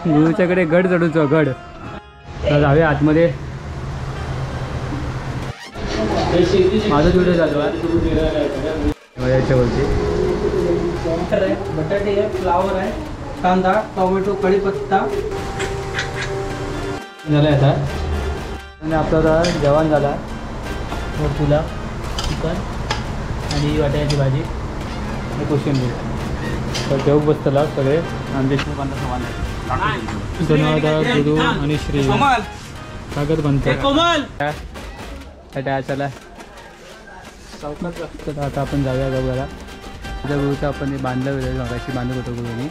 गुरुच्याकडे गड चढूचो गड. तर जाऊया आतमध्ये. माझं व्हिडिओ चालू आहे याच्यावरती. बटाटे आहे, फ्लावर आहे, कांदा, टोमॅटो, कढीपत्ता झालं आता. आणि आपलं जेवण झाला. पुलाव, चिकन आणि वाटाण्याची भाजी आणि कोशिंबीर. तर जेवू बसतला सगळे. आमचे सामान आहे. धन्यवाद गुरु आणि श्री कागद बनतं. चला तर आता आपण जाऊया गवळ्याला. त्या गुरुचं आपण बांधलं वगैरे मागाशी बांधत होतो गुरुनी.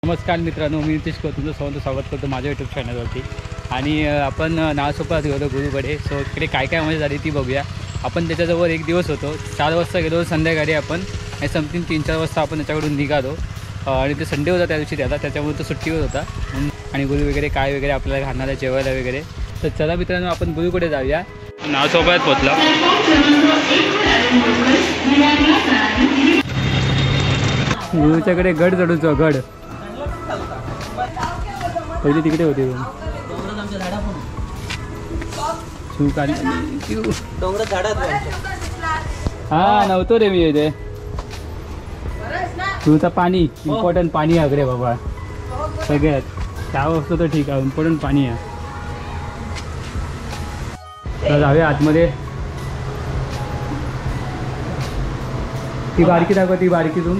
नमस्कार मित्रांनो, मी नितीश कौर तुमचं सर्वांचं स्वागत करतो माझ्या यूट्यूब चॅनलवरती. आणि आपण नावासोबत गेलो गुरुकडे. सो इकडे काय काय मजा झाली ती बघूया. आपण त्याच्याजवळ एक दिवस होतो. 4 वाजता गेलो संध्याकाळी आपण, आणि समथिंग 3-4 वाजता आपण त्याच्याकडून निघालो. आणि ते संडे होता त्या दिवशी त्याच्यामुळे तो सुट्टीवर होता. आणि गुरु वगैरे काय वगैरे आपल्याला घालणार आहे जेवायला वगैरे. तर चला मित्रांनो आपण गुरुकडे जाऊया. नावासोबत पोचला. गुरुच्याकडे गड चढूचो गड. पहिले तिकडे होते हा नव्हतो रे मी इथे. तुझं पाणी इम्पॉर्टंट पाणी आहे रे बाबा सगळ्यात. चहा असतो तर ठीक आहे, इम्पॉर्टंट पाणी आहे. तर जाऊया आतमध्ये. ती बारकी दाखव, ती बारकी तू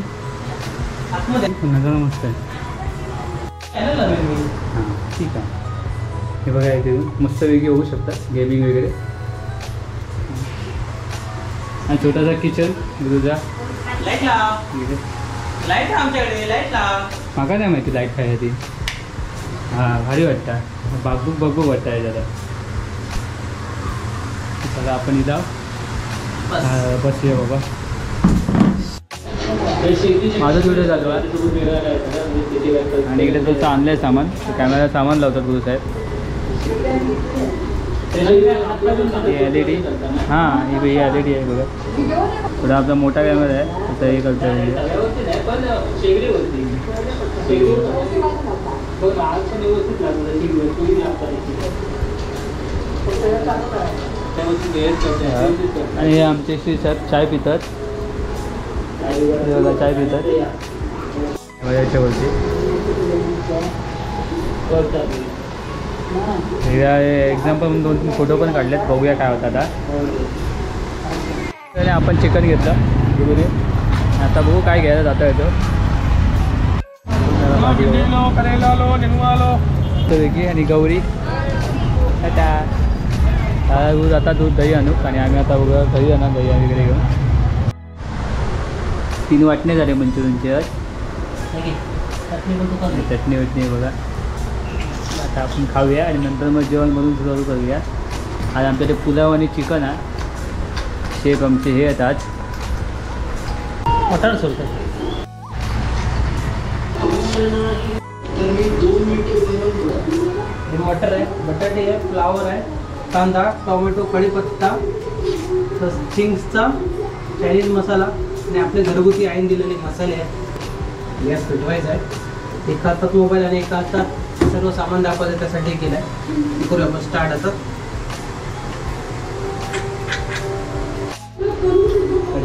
नजर मस्त आहे. हां ठीक आहे. हे बघा इथे मस्त वेगळी होऊ शकतात गेमिंग वगैरे. आणि छोटासा किचन गुरुजा. माका नाही माहिती लाईट काय ती. हां भारी वाटतं. बघू वाटतं आहे जरा. चला आपण इथं बसूया बाबा. माझं व्हिडिओ चालू आहे. आणि इकडे तुमचं आणलं आहे सामान. कॅमेरा सामान लावतात गुरुसाहेब. LED. हां ही LED आहे बघा. थोडा आपला मोठा कॅमेरा आहे. आता हे करतो आणि हे आमचे श्री साहेब चाय पितात. चाय पितात याच्यावरती. एक्झाम्पल 2-3 फोटो पण काढलेत. बघूया काय होतं आता. आपण चिकन घेतलं गुरुने. आता बघू काय घ्यायला जाता येतो. वेगळी आणि गौरी आता गुरु आता दूध दही आणू. आणि आम्ही आता बघा दही आणा दही वगैरे घेऊन. 3 वाटणे झाले मंचुरियनचे आज. चटणी वटणी बघा. आता आपण खाऊया आणि नंतर मग जेवण बनवून सुरू करूया. आज आमच्याकडे पुलाव आणि चिकन आहे. शेफ आमचे हे आहेत आज मटण सोलतात. मटर आहे, बटाटे आहे, फ्लावर आहे, कांदा, टोमॅटो, कढीपत्ता, चिंग्सचा चायनीज मसाला आणि आपले घरगुती आईन दिलेले मसाले आहेत. गॅस पेटवायचा आहे. एका हातात मोबाईल आणि एका हातात सर्व सामान दाखवायचं त्यासाठी केलं आहे. करूया आपण स्टार्ट. आता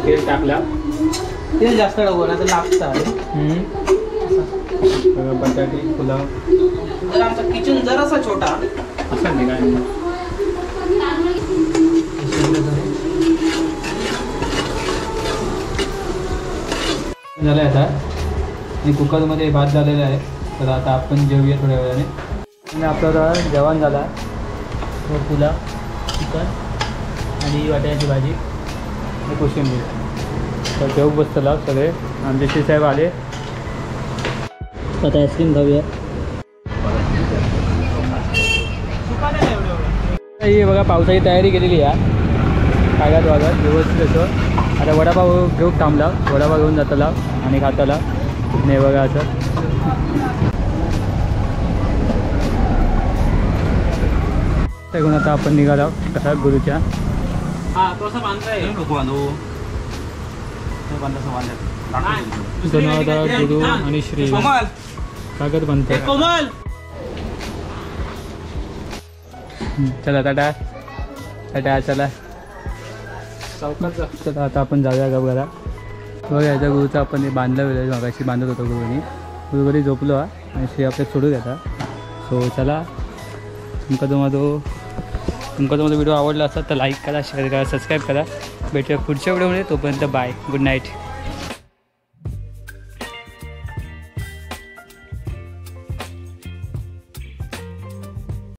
तेल टाकला. तेल जास्त टाकू ना तर लागतं. बटाटे पुलाव. जर आमचा किचन जरासा छोटा असं नाही काय झालं आहे आता. आणि कुकरमध्ये भात झालेला आहे. तर आता आपण जेवूया थोड्या वेळाने. आणि आपलं जेवण झाला. पुलाव, चिकन आणि वाटाण्याची भाजी आणि कोशिंबीर. तर जेवू बसतला सगळे. आमचे श्री साहेब आले. आता आईस्क्रीम खाऊया. ही बघा पावसाची तयारी केलेली आहे. कागद वागत व्यवस्थित येतो. आता वडापाव घेऊन थांबला. वडापाव घेऊन जाताला आणि खाताला नाही बघा असं. घेऊन आता आपण निघालो कसा गुरुच्या. हां तो असं बांधलाय. गणवदा गुरु आणि श्री कागद बनतं. कोमल चला टाटा टाटा चला चला आता आपण जाऊया का बघा. बघा याच्या गुरुचं आपण हे बांधलं वेळ मागाशी बांधत होतो गुरुनी. गुरु घरी झोपलो आणि श्री आपल्याला सोडू द्या. सो चला तुमका तो माझा व्हिडिओ आवडला असेल तर लाईक करा शेअर करा सबस्क्राईब करा. भेटूया पुढच्या व्हिडिओमध्ये. तोपर्यंत बाय गुड नाईट.